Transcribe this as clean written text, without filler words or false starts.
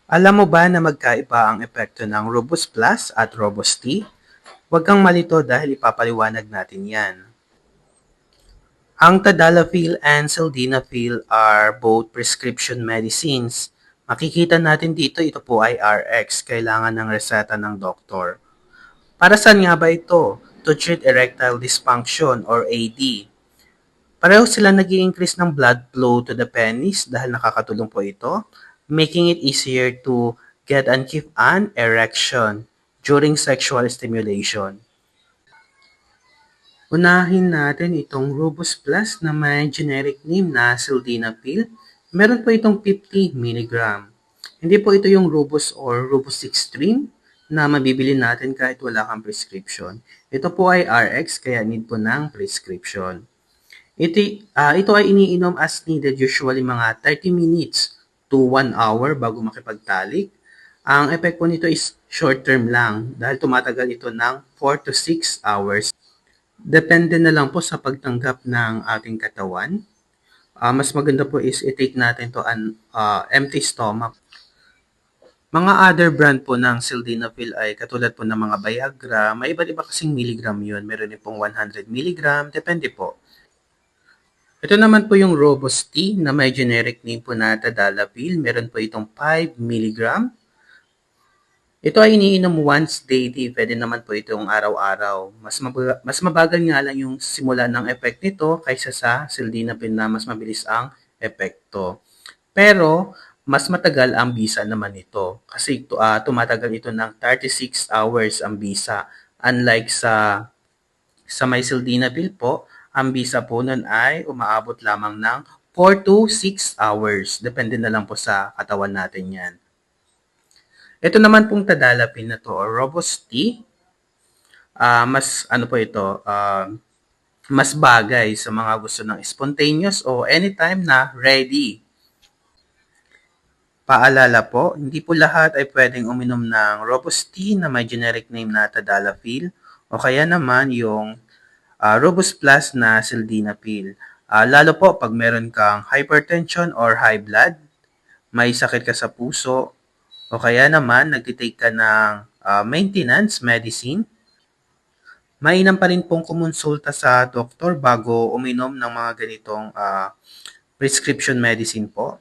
Alam mo ba na magkaiba ang epekto ng Robust Plus at Robust T? Huwag kang malito dahil ipapaliwanag natin yan. Ang Tadalafil and Sildenafil are both prescription medicines. Makikita natin dito, ito po ay RX, kailangan ng reseta ng doktor. Para saan nga ba ito? To treat erectile dysfunction or AD. Pareho sila nag increase ng blood flow to the penis dahil nakakatulong po ito, making it easier to get and keep an erection during sexual stimulation. Unahin natin itong Robust Plus na may generic name na Sildenafil. Meron po itong 50 mg. Hindi po ito yung Robust or Robust Extreme na mabibili natin kahit wala kang prescription. Ito po ay RX kaya need po ng prescription. Ito ay iniinom as needed, usually mga 30 minutes to 1 hour bago makipagtalik. Ang epek po nito is short term lang dahil tumatagal ito ng 4 to 6 hours. Depende na lang po sa pagtanggap ng ating katawan. Mas maganda po is i-take natin to an empty stomach. Mga other brand po ng sildenafil ay katulad po ng mga Viagra. May iba't iba kasing milligram yun. Meron din pong 100 milligram. Depende po. Ito naman po yung Robust T na may generic name po na Tadalafil. Meron po itong 5 milligram. Ito ay iniinom once daily. Pwede naman po itong araw-araw. Mas mabagal nga lang yung simula ng effect nito kaysa sa sildenafil na mas mabilis ang epekto. Pero, mas matagal ang bisa naman ito. Kasi tumatagal ito ng 36 hours ang bisa. Unlike sa may sildenafil po, ang bisa po nun ay umaabot lamang ng 4 to 6 hours. Depende na lang po sa katawan natin yan. Ito naman pong Tadalafil na to, or Robust T, mas ano po ito, mas bagay sa mga gusto ng spontaneous o anytime na ready. Paalala po, hindi po lahat ay pwedeng uminom ng Robust T na may generic name na Tadalafil o kaya naman yung Robust Plus na Sildenafil. Lalo po pag meron kang hypertension or high blood, may sakit ka sa puso, o kaya naman nagtitake ka ng maintenance medicine, mainam pa rin pong kumonsulta sa doktor bago uminom ng mga ganitong prescription medicine po.